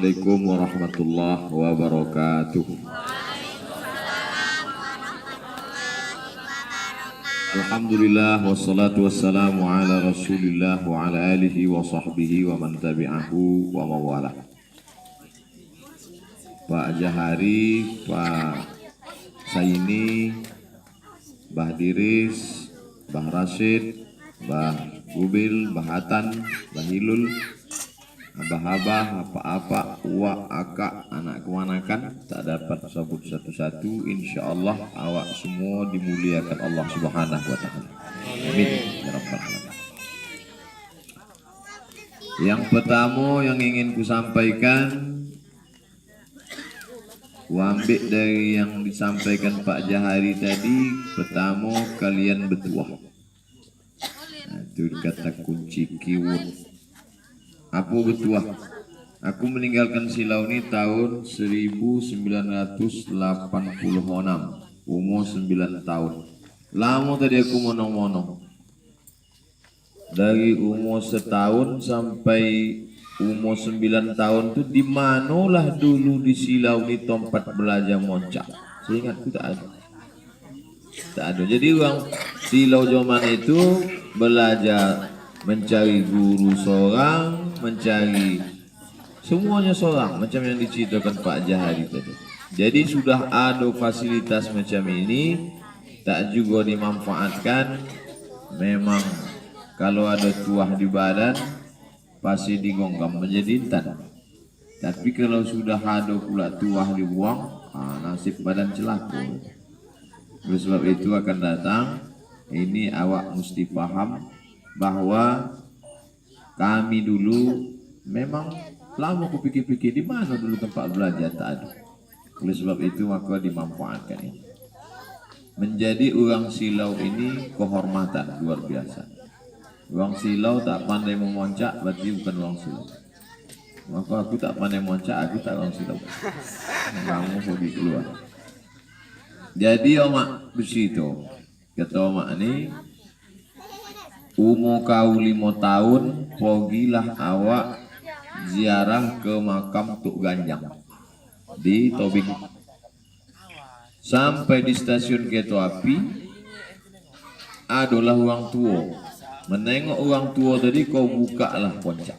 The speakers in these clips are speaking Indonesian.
Assalamualaikum warahmatullahi wabarakatuh. Alhamdulillah wassalatu wassalamu ala rasulillah wa ala alihi wa sahbihi wa man tabi'ahu wa mawalah. Pak Jahari, Pak Saini, Mbah Diris, Mbah Rashid, Mbah Gubil, Mbah Hatan, Mbah Hilul, abah-abah, apa-apa, uak, akak, anak kemanakan, tak dapat sebut satu-satu. Insya Allah awak semua dimuliakan Allah Subhanahu wa Ta'ala. Amin ya Rabbal Alamin. Yang pertama yang ingin ku sampaikan, ku ambil dari yang disampaikan Pak Jahari tadi. Pertama, kalian bertuah. Nah, itu kata kunci keyword. Apa bertuah? Aku meninggalkan Silau ini tahun 1986, umur 9 tahun. Lama tadi aku monong-monong. Dari umur setahun sampai umur 9 tahun tuh di manalah dulu di Silau ini tempat belajar moncak. Seingatku tak ada. Tak ada. Jadi orang Silau zaman itu belajar mencari guru seorang, mencari semuanya seorang, macam yang diceritakan Pak Jahari tadi. Jadi sudah ada fasilitas macam ini, tak juga dimanfaatkan. Memang kalau ada tuah di badan pasti digonggam menjadi intan. Tapi kalau sudah ada pula tuah dibuang, nasib badan celaka. Oleh sebab itu akan datang, ini awak mesti paham bahwa kami dulu memang lama aku pikir-pikir di mana dulu tempat belajar, tak ada. Oleh sebab itu maka dimanfaatkan ini. Menjadi orang Silau ini kehormatan luar biasa. Orang Silau tak pandai memoncak berarti bukan orang Silau. Maka aku tak pandai memoncak, aku tak orang Silau. Kamu pergi keluar. Jadi omak begitu. Kata omak ini, umur kau 5 tahun, pergilah awak ziarah ke makam Tuk Ganjang di Tobing. Sampai di stasiun kereta api, adalah orang tua. Menengok orang tua tadi, kau bukalah poncak.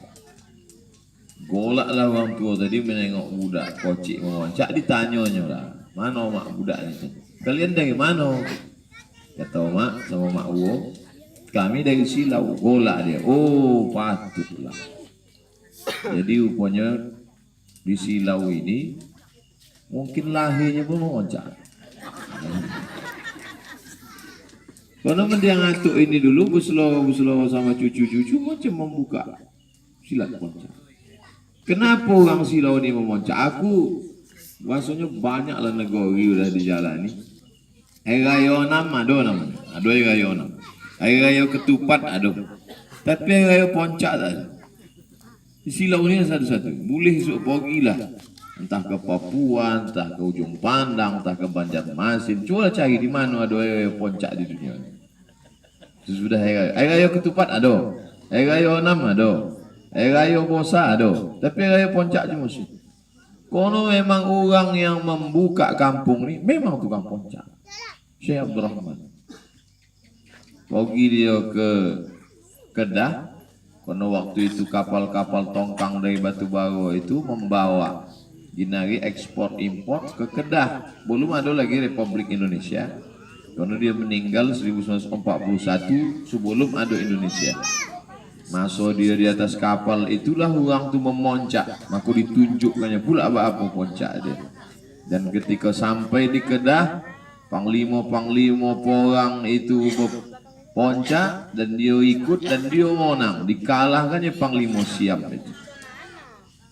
Golaklah orang tua tadi menengok budak kocik memoncak, ditanyanya lah, mana mak budak ini? Kalian dari mana? Kata mak sama mak Uwo, kami dari Silau. Golak dia. Oh, patutlah. Jadi rupanya di Silau ini mungkin lahirnya pun memoncak. Karena mendiang atuk ini dulu buslo sama cucu-cucu macam membuka silat poncak. Kenapa orang Silau ini memoncak? Aku maksudnya banyaklah negori udah dijalani. Hari Raya 6 ada namanya. Ada Hari Raya 6. Hari Raya Ketupat ada. Tapi Hari Raya Poncak tak ada. Di Silau ni satu-satu. Boleh esok pergilah. Entah ke Papua, entah ke Ujung Pandang, entah ke Banjarmasin. Cuba cari di mana ada Hari Raya Poncak di dunia ni. Sesudah Hari Raya. Hari Raya Ketupat ada. Hari Raya 6 ada. Hari Raya Bosa ada. Tapi Hari Raya Poncak cuma sih. Kono memang orang yang membuka kampung ni memang tukang poncak. Syekh Abdul Rahman. Pergi dia ke Kedah. Karena waktu itu kapal-kapal tongkang dari Batubara itu membawa ginari ekspor impor ke Kedah. Belum ada lagi Republik Indonesia. Karena dia meninggal 1941 sebelum ada Indonesia. Masa dia di atas kapal itulah orang tu memoncak. Maka ditunjukkannya pula apa poncak dia. Dan ketika sampai di Kedah, panglima-panglima porang itu poncak dan dia ikut dan dia menang. Dikalahkannya panglima siap itu.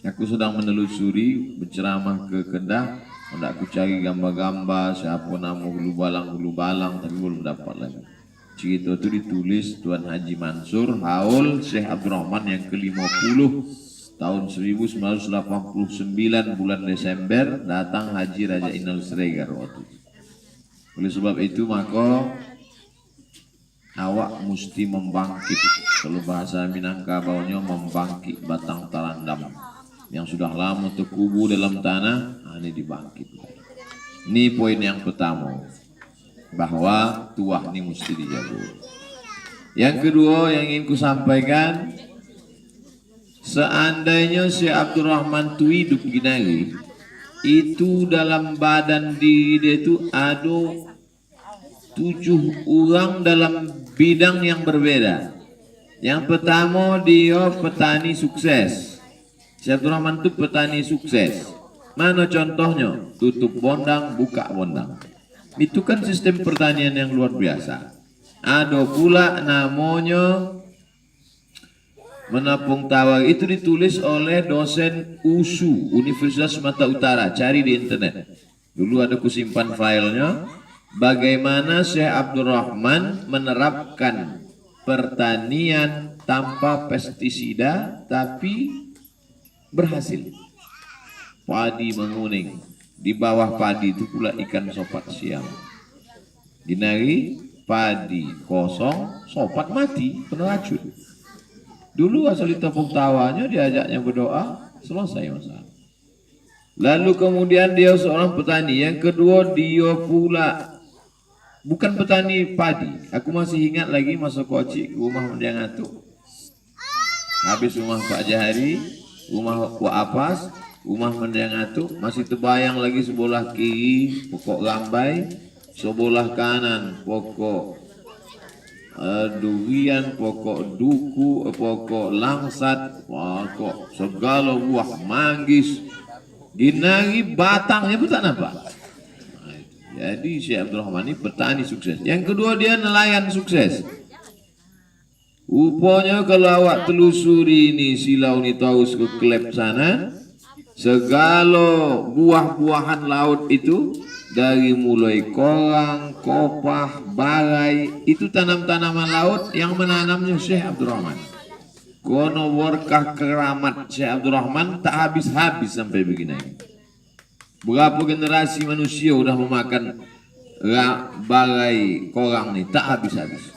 Aku sedang menelusuri berceramah ke Kedah, hendak aku cari gambar-gambar siapa nama Hulu Balang tapi belum dapat lagi. Cerita itu ditulis Tuan Haji Mansur Haul Syekh Abdul Rahman yang ke-50 tahun 1989 bulan Desember datang Haji Raja Inal Sregar waktu itu. Oleh sebab itu maka awak mesti membangkit. Kalau bahasa Minangkabaunya membangkit batang tarandam. yang sudah lama terkubur dalam tanah, ini dibangkitkan. Ini poin yang pertama, bahwa tuah ini mesti dijaga. Yang kedua yang ingin ku sampaikan, seandainya Syekh Abdurrahman tu hidup gini, itu dalam badan diri dia itu ada 7 orang dalam bidang yang berbeda. Yang pertama, dia petani sukses. Syekh Abdurrahman itu petani sukses. Mana contohnya? Tutup bondang, buka bondang. Itu kan sistem pertanian yang luar biasa. Ada pula namanya menapung tawar, itu ditulis oleh dosen USU Universitas Sumatera Utara. Cari di internet. Dulu ada kusimpan filenya. Bagaimana Syekh Abdurrahman menerapkan pertanian tanpa pestisida tapi berhasil. Padi menguning, di bawah padi itu pula ikan sopat siam. Dinari padi kosong, sopat mati, kena racun. Dulu asal ditepuk tawanya, diajaknya berdoa, selesai masalah. Lalu kemudian dia seorang petani. Yang kedua, dia pula bukan petani padi. Aku masih ingat lagi masa kecil rumah Mendiang Atuk. Habis rumah Pak Jahari, rumah Wak Apas, rumah Mendiang Atuk, masih terbayang lagi sebelah kiri pokok rambai, sebelah kanan pokok durian, pokok duku, pokok langsat, pokok segala buah manggis. Dinari batangnya pun tak nampak. Jadi Syekh Abdurrahman ini petani sukses. Yang kedua, dia nelayan sukses. Rupanya kalau awak telusuri ini silau ni taus ke klep sana, segala buah-buahan laut itu, dari mulai korang, kopah, barai, itu tanam-tanaman laut yang menanamnya Syekh Abdurrahman. Kono berkah keramat Syekh Abdurrahman tak habis-habis sampai begini. Berapa generasi manusia udah memakan barai korang nih, tak habis-habis.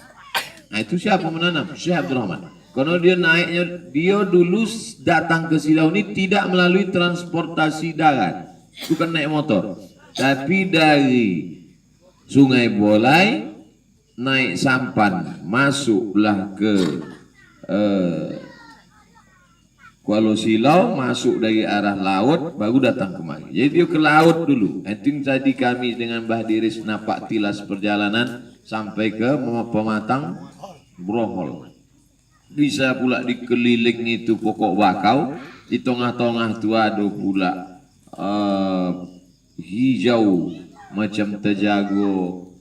Nah itu siapa menanam? Syekh Abdurrahman. Karena dia naiknya, dia dulu datang ke silau ini tidak melalui transportasi darat, bukan naik motor, tapi dari Sungai Bolai naik sampan, masuklah ke Kuala Silau, masuk dari arah laut, baru datang kemari. Jadi dia ke laut dulu. Itu tadi kami dengan Mbah Diris napak tilas perjalanan sampai ke Pematang Brohol. Bisa pula dikeliling itu pokok bakau, di tengah-tengah itu ada pula hijau macam terjago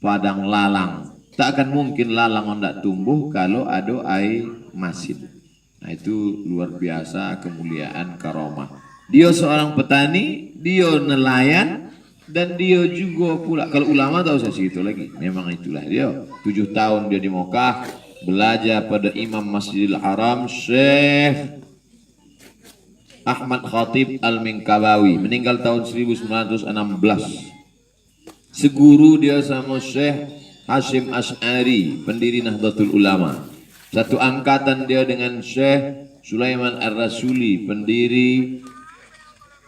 padang lalang. Tak akan mungkin lalang hendak tumbuh kalau ada air masin. Nah itu luar biasa kemuliaan karomah. Dia seorang petani, dia nelayan, dan dia juga pula, kalau ulama tahu saya segitu lagi. Memang itulah dia. 7 tahun dia di Mekah, belajar pada Imam Masjidil Haram Syekh Ahmad Khatib Al-Minkabawi, meninggal tahun 1916. Seguru dia sama Syekh Hashim Ash'ari, pendiri Nahdlatul Ulama. Satu angkatan dia dengan Syekh Sulaiman Ar-Rasuli, pendiri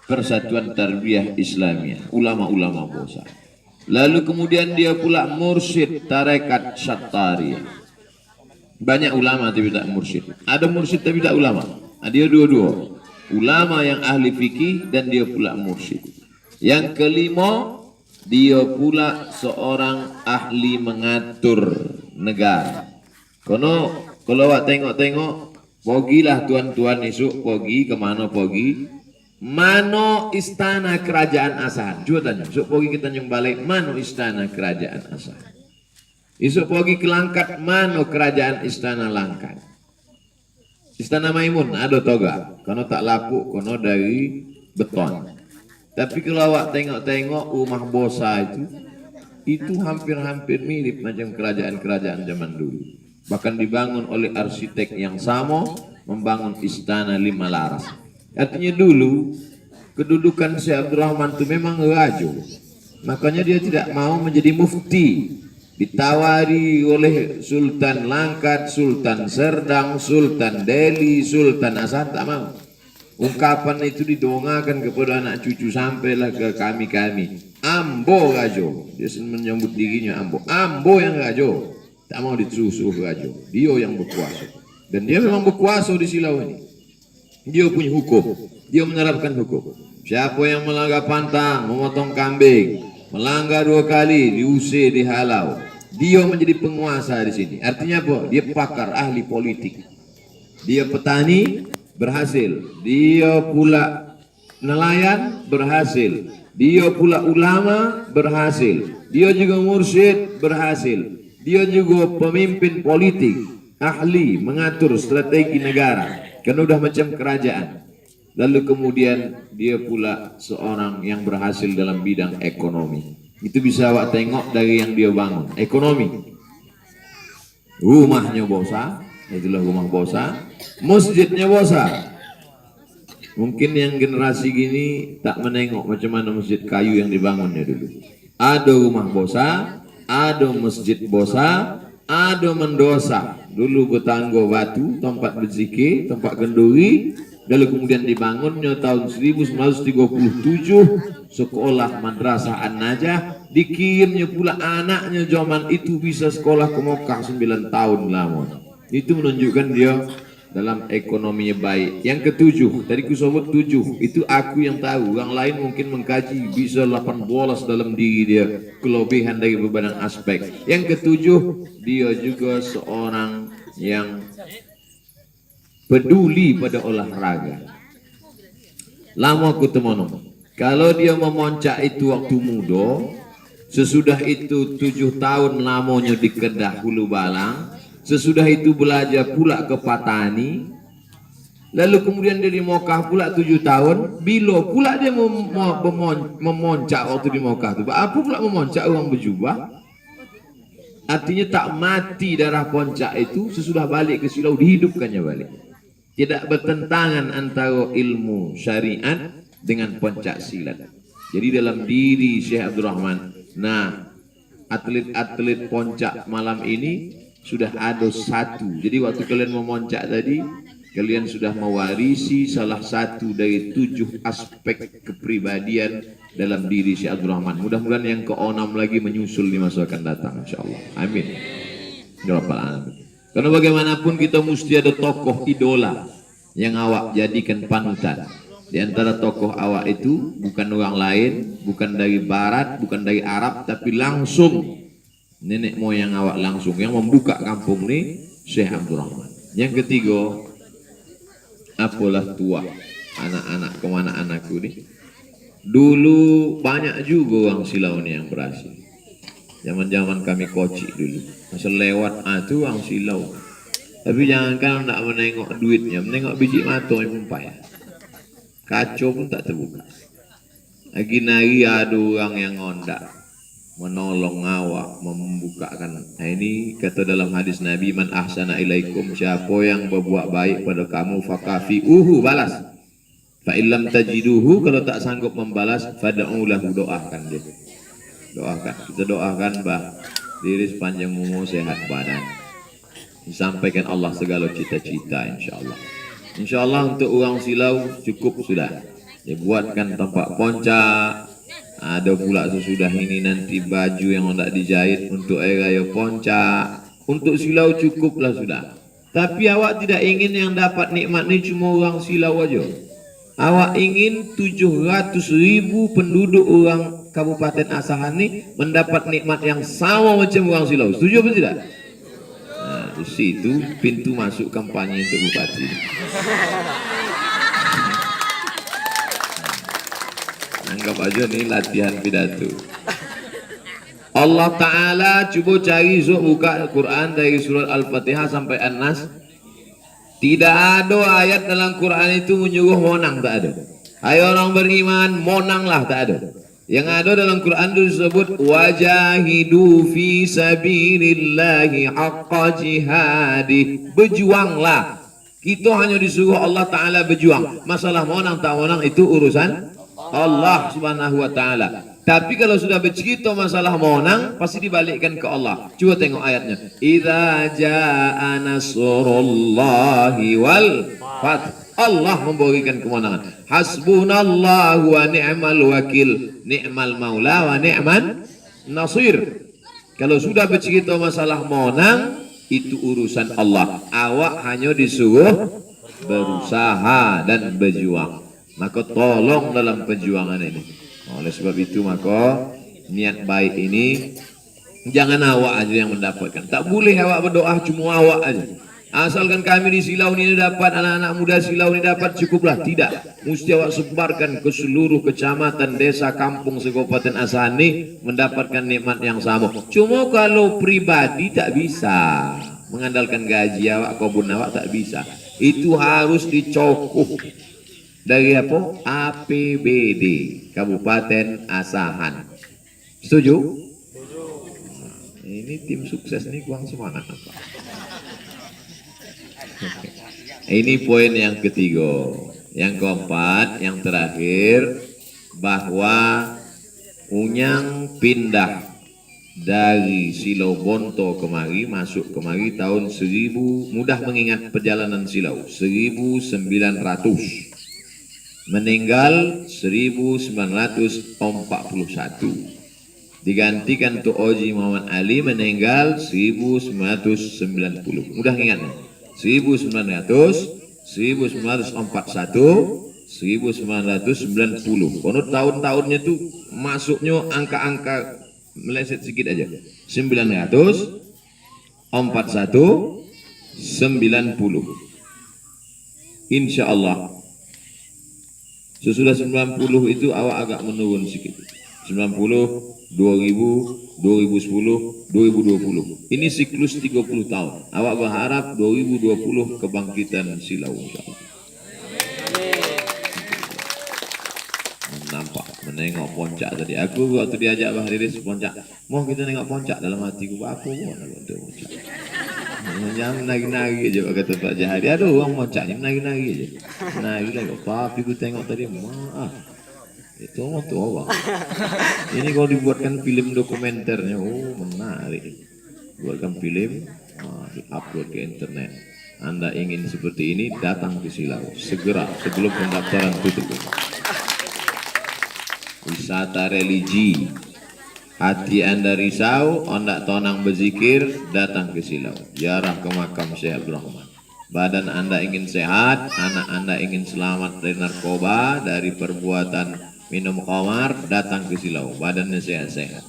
Persatuan Tarbiyah Islamiyah, ulama-ulama besar. Lalu kemudian dia pula mursyid tarekat Syattariyah. Banyak ulama tapi tak mursyid. Ada mursyid tapi tak ulama. Nah, dia dua-dua. Ulama yang ahli fikih dan dia pula mursyid. Yang kelima, dia pula seorang ahli mengatur negara. Kalau awak tengok-tengok, pogilah tuan-tuan esok pergi ke mana pergi? Mano istana kerajaan Asahan? Coba tanya, esok pergi ke Tanjung Balai, mano istana kerajaan Asahan? Esok pergi ke Langkat, mano kerajaan istana Langkat? Istana Maimun ada toga, karena tak laku, karena dari beton. Tapi kalau awak tengok-tengok rumah Bosa itu hampir-hampir mirip macam kerajaan-kerajaan zaman dulu. Bahkan dibangun oleh arsitek yang sama, membangun istana 5 laras. Artinya dulu kedudukan Syekh Abdurrahman itu memang raja. Makanya dia tidak mau menjadi mufti. Ditawari oleh Sultan Langkat, Sultan Serdang, Sultan Delhi, Sultan Asahan, tak mau. Ungkapan itu didongakan kepada anak cucu sampailah ke kami-kami. Ambo Rajo, dia menyambut dirinya Ambo. Ambo yang Rajo, tak mau disuruh Rajo. Dia yang berkuasa. Dan dia memang berkuasa di Silau ini. Dia punya hukum, dia menerapkan hukum. Siapa yang melanggar pantang, memotong kambing, melanggar 2 kali, diusir, dihalau. Dia menjadi penguasa di sini. Artinya apa? Dia pakar, ahli politik. Dia petani, berhasil. Dia pula nelayan, berhasil. Dia pula ulama, berhasil. Dia juga mursyid, berhasil. Dia juga pemimpin politik, ahli mengatur strategi negara. Kan udah macam kerajaan. Lalu kemudian dia pula seorang yang berhasil dalam bidang ekonomi. Itu bisa awak tengok dari yang dia bangun. Ekonomi. Rumahnya bosa, itulah rumah bosa. Masjidnya bosa. Mungkin yang generasi gini tak menengok macam mana masjid kayu yang dibangunnya dulu. Ada rumah bosa, ada masjid bosa, ada mendosa. Dulu bertangga batu, tempat berzikir, tempat kenduri. Lalu kemudian dibangunnya tahun 1937 sekolah madrasah An-Najah. Dikirimnya pula anaknya zaman itu bisa sekolah ke Mekah 9 tahun lama. Itu menunjukkan dia dalam ekonominya baik. Yang ketujuh, tadi ku sebut 7, itu aku yang tahu. Orang lain mungkin mengkaji bisa 18 dalam diri dia, kelebihan dari berbagai aspek. Yang ketujuh, dia juga seorang yang peduli pada olahraga. Lama aku temono. Kalau dia memoncak itu waktu muda, sesudah itu 7 tahun lamanya di Kedah Hulu Balang, sesudah itu belajar pula ke Patani, lalu kemudian dia di Mekah pula 7 tahun. Bila pula dia memoncak waktu di Mekah itu? Apa pula memoncak orang berjubah? Artinya tak mati darah poncak itu, sesudah balik ke Silau dihidupkannya balik. Tidak bertentangan antara ilmu syariat dengan poncak silat. Jadi dalam diri Syekh Abdul Rahman, nah atlet-atlet poncak malam ini sudah ada 1. Jadi waktu kalian memoncak tadi, kalian sudah mewarisi salah satu dari 7 aspek kepribadian dalam diri Syekh Abdul Rahman. Mudah-mudahan yang ke-6 lagi menyusul di masa akan datang, insyaallah. Amin. Ya Rabbal Alamin. Karena bagaimanapun kita mesti ada tokoh idola yang awak jadikan panutan. Di antara tokoh awak itu bukan orang lain, bukan dari barat, bukan dari Arab, tapi langsung nenek moyang awak langsung yang membuka kampung ini, Syekh Abdul Rahman. Yang ketiga, apalah tua anak-anak kemana anakku nih. Dulu banyak juga orang Silau ini yang berhasil. Zaman-zaman kami kocik dulu, masa lewat itu orang Silau. Tapi jangankan nak menengok duitnya, menengok biji mata yang payah. Kacau pun tak terbuka. Lagi nari ada orang yang ngondak, menolong awak, membukakan. Nah ini kata dalam hadis Nabi, man ahsana ilaikum, siapa yang berbuat baik pada kamu, fakafi'uhu, balas. Fa illam tajiduhu, kalau tak sanggup membalas, fad'u lahu, doakan dia. Doakan, kita doakan bah diri sepanjang umur sehat badan, disampaikan Allah segala cita-cita, insyaallah. Insyaallah untuk orang Silau cukup sudah. Dia buatkan tempat poncak. Ada pula sesudah ini nanti baju yang hendak dijahit untuk hari raya poncak. Untuk Silau cukuplah sudah. Tapi awak tidak ingin yang dapat nikmat ni cuma orang Silau aja. Awak ingin 700.000 penduduk orang Kabupaten Asahan ni mendapat nikmat yang sama macam orang Silau. Setuju atau tidak? Nah, di situ pintu masuk kampanye untuk bupati. Anggap aja nih latihan pidato. Allah Ta'ala cuba cari buka Al-Quran dari surat Al-Fatihah sampai An-Nas. Tidak ada ayat dalam Quran itu menyuruh monang, tak ada. Hai orang beriman, monanglah, tak ada. Yang ada dalam Quran itu disebut wajahidu fi sabilillahi haqqa jihadi. Berjuanglah. Kita hanya disuruh Allah Ta'ala berjuang. Masalah monang tak monang itu urusan Allah Subhanahu wa Ta'ala. Tapi kalau sudah bercerita masalah monang, pasti dibalikkan ke Allah. Coba tengok ayatnya. Idza jaa nasrullahi wal fath. Allah memberikan kemenangan. Hasbunallahu wa ni'mal wakil, ni'mal maula wa ni'man nasir. Kalau sudah bercerita masalah menang, itu urusan Allah. Awak hanya disuruh berusaha dan berjuang. Maka tolong dalam perjuangan ini. Oleh sebab itu maka niat baik ini jangan awak aja yang mendapatkan. Tak boleh awak berdoa cuma awak aja. Asalkan kami di Silau ini dapat, anak-anak muda Silau ini dapat, cukuplah. Tidak, mesti awak sebarkan ke seluruh kecamatan, desa, kampung, Kabupaten Asahan ini mendapatkan nikmat yang sama. Cuma kalau pribadi tak bisa mengandalkan gaji awak, kebun awak tak bisa. Itu harus dicokup dari apa? APBD Kabupaten Asahan. Setuju? Ini tim sukses nih kurang semangat apa? Ini poin yang ketiga. Yang keempat, yang terakhir, bahwa Unyang pindah dari Silau Bonto kemari, masuk kemari tahun 1000, mudah mengingat perjalanan Silau, 1900. Meninggal 1941. Digantikan Tok Oji Muhammad Ali, meninggal 1990. Mudah ingat nih. 1900, 1941, 1990. Kono tahun-tahunnya tuh masuknya angka-angka meleset sedikit aja. 900, 41, 90. Insya Allah sesudah 90 itu awak agak menurun sedikit. 90, 2000, 2010, 2020. Ini siklus 30 tahun. Awak berharap 2020 kebangkitan Silau. Nampak menengok puncak tadi. Aku waktu diajak Bah Riris puncak, mau kita nengok puncak, dalam hatiku apa untuk puncak. Jangan nagi-nagi aja kata Pak Jahari. Aduh, orang puncaknya nagi-nagi aja. Nagi lagi. Tapi aku tengok tadi, maaf. Itu tuh orang. Ini kalau dibuatkan film dokumenternya, oh menarik. Buatkan film, di-upload ke internet. Anda ingin seperti ini, datang ke Silau segera sebelum pendaftaran tutup. Wisata religi, hati Anda risau, Anda tonang berzikir, datang ke Silau. Ziarah ke makam Syekh Abdul Rahman. Badan Anda ingin sehat, anak Anda ingin selamat dari narkoba, dari perbuatan minum khamar, datang ke Silau. Badannya sehat-sehat.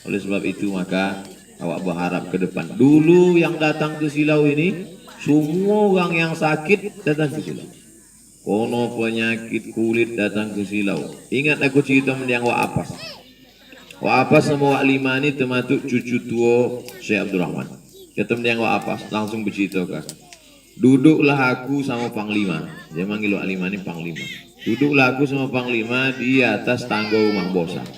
Oleh sebab itu maka awak berharap ke depan. Dulu yang datang ke Silau ini, semua orang yang sakit datang ke Silau. Kono penyakit kulit datang ke Silau. Ingat aku cerita mendiang Wak Apas. Wak Apas sama Wak Lima ini termasuk cucu tua Syekh Abdul Rahman. Kata mendiang Wak Apas, langsung bercerita kan. Duduklah aku sama Panglima. Dia manggil Wak Lima ini Panglima. Duduklah aku sama Panglima di atas tangga rumah bosan.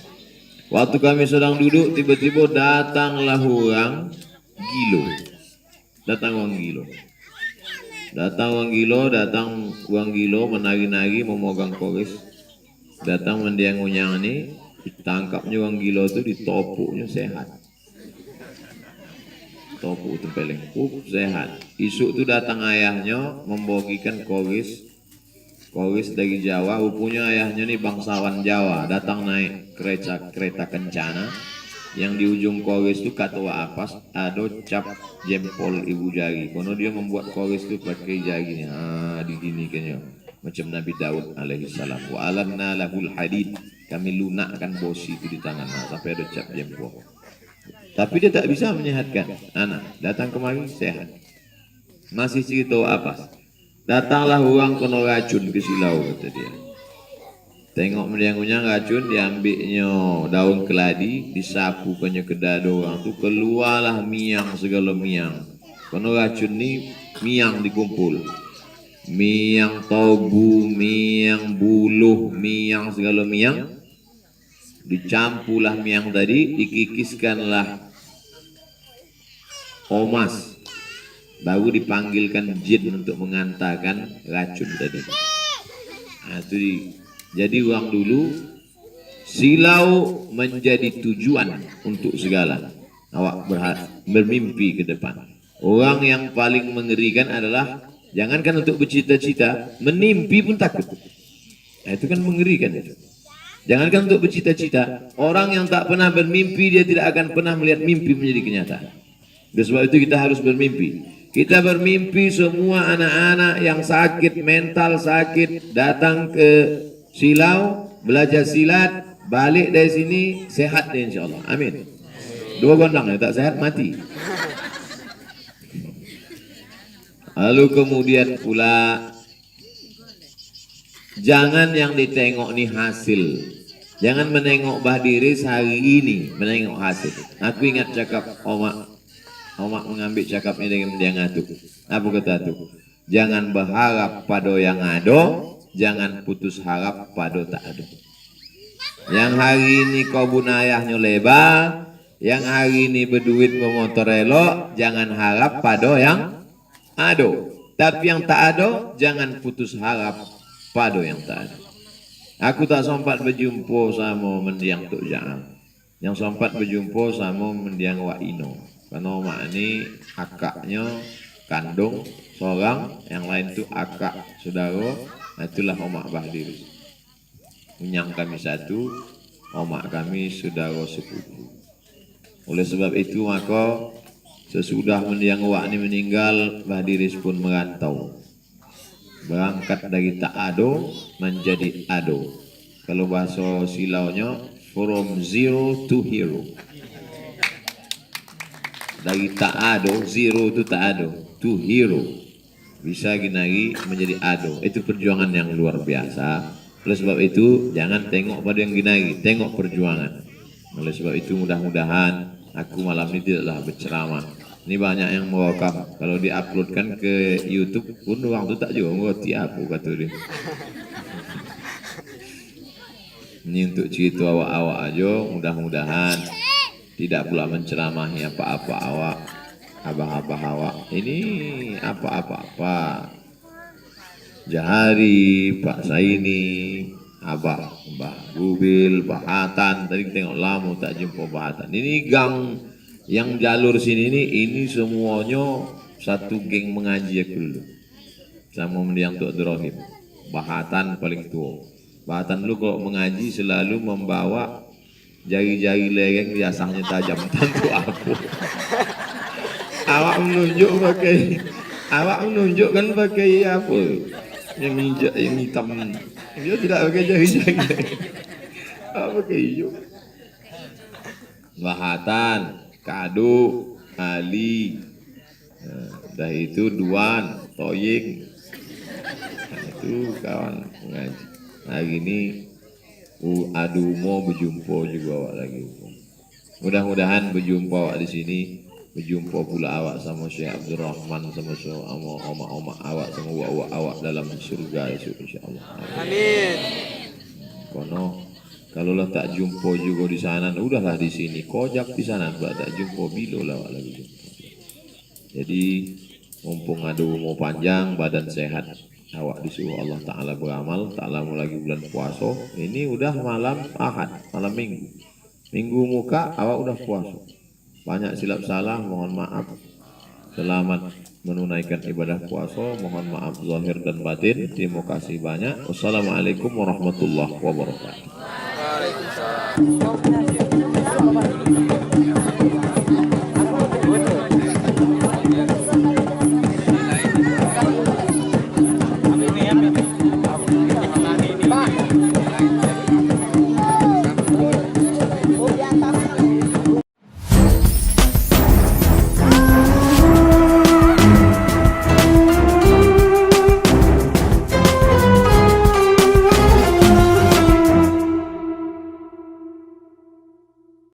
Waktu kami sedang duduk, tiba-tiba datanglah orang gilo. Datang orang gilo. Datang orang gilo menari-nari memegang koris. Datang mendiang unyang ini, ditangkapnya orang gilo itu, ditopuknya sehat. Topuk itu paling sehat. Isuk itu datang ayahnya membagikan koris dari Jawa. Rupanya ayahnya nih bangsawan Jawa, datang naik kereta kencana. Yang di ujung koris itu kata Wak Apas ada cap jempol ibu jari. Kono dia membuat koris itu pakai jarinya. Diginikannya macam Nabi Daud alaihi salam. Wa alanna lahul hadid, kami lunakkan bosi itu di tangan sampai ada cap jempol. Tapi dia tak bisa menyehatkan anak. Datang kemari sehat. Masih cerita Wak Apas. Datanglah orang kena racun ke Silau, kata dia. Tengok mendiang-unyang racun, diambilnya daun keladi, disapukannya ke dada orang tu, keluarlah miang segala miang. Kena racun ni miang dikumpul. Miang tobu, miang buluh, miang segala miang. Dicampurlah miang tadi, dikikiskanlah omas. Baru dipanggilkan jin untuk mengantarkan racun tadi. Nah, itu jadi orang dulu Silau menjadi tujuan untuk segala. Awak bermimpi ke depan. Orang yang paling mengerikan adalah Jangankan untuk bercita-cita, menimpi pun takut. Nah, itu kan mengerikan itu. Jangankan untuk bercita-cita, orang yang tak pernah bermimpi dia tidak akan pernah melihat mimpi menjadi kenyataan. Oleh sebab itu kita harus bermimpi. Kita bermimpi semua anak-anak yang sakit, mental sakit, datang ke Silau, belajar silat, balik dari sini sehat deh insya Allah. Amin. 2 gondang ya, tak sehat mati. Lalu kemudian pula jangan yang ditengok nih hasil. Jangan menengok Bahdiris hari ini, menengok hasil. Aku ingat cakap Omak mengambil cakapnya dengan dia ngatuk. Apa kata tu? Jangan berharap pada yang ada, jangan putus harap pada tak ada. Yang hari ini kau bunayahnya lebar, yang hari ini berduit bermotor elok, jangan harap pada yang ada. Tapi yang tak ada, jangan putus harap pada yang tak ada. Aku tak sempat berjumpa sama mendiang Tok Jaang. Yang sempat berjumpa sama mendiang Wak Ino. Karena Omak ini akaknya kandung seorang, yang lain tu akak saudara. Itulah Omak Bahdiris. Unyang kami satu, Omak kami saudara sepupu. Oleh sebab itu maka sesudah mendiang Wak ini meninggal, Bahdiris pun merantau. Berangkat dari tak ado menjadi ado. Kalau bahasa silaunya, from zero to hero. Dari tak ado, zero itu tak ado, to hero. Bisa ginari menjadi ado. Itu perjuangan yang luar biasa. Oleh sebab itu jangan tengok pada yang ginari, tengok perjuangan. Oleh sebab itu mudah-mudahan aku malam ini tidaklah berceramah. Ini banyak yang mewakaf. Kalau diuploadkan ke YouTube pun orang tu tak juga mengerti apa kata dia. Ini untuk cerita awak-awak aja. Mudah-mudahan tidak pula menceramahi apa-apa awak, abah-abah awak. Ini apa-apa-apa. Jahari, Pak Saini, Abah, Mbah Gubil, Pak Hatan. Tadi tengok lama tak jumpa Pak Hatan. Ini gang yang jalur sini ini semuanya satu geng mengaji aku dulu. Sama mendiang Tok Ibrahim. Bahatan paling tua. Bahatan dulu kalau mengaji selalu membawa jari-jari lereng biasanya tajam. Tentu aku. Awak menunjukkan pakai apa? Yang hijau, yang hitam. Dia tidak pakai jari-jari. Apa pakai hijau? Bahatan, Kado, Ali, dah itu Duan, Toying, itu kawan mengaji. Hari ini Adumo berjumpa juga awak lagi. Mudah-mudahan berjumpa awak di sini, berjumpa pula awak sama Syekh Abdul Rahman, sama omak-omak awak, sama awak dalam surga insya-Allah. Amin. Kono kalau lah tak jumpa juga di sana, udahlah di sini. Kojak di sana, tak jumpa bilo lah lagi jumpa. Jadi mumpung ada umur panjang, badan sehat, awak disuruh Allah Ta'ala beramal. Tak lama lagi bulan puasa. Ini udah malam Ahad, malam Minggu. Minggu muka, awak udah puasa. Banyak silap salah, mohon maaf. Selamat menunaikan ibadah puasa. Mohon maaf zahir dan batin. Terima kasih banyak. Wassalamualaikum warahmatullahi wabarakatuh. Waalaikumsalam.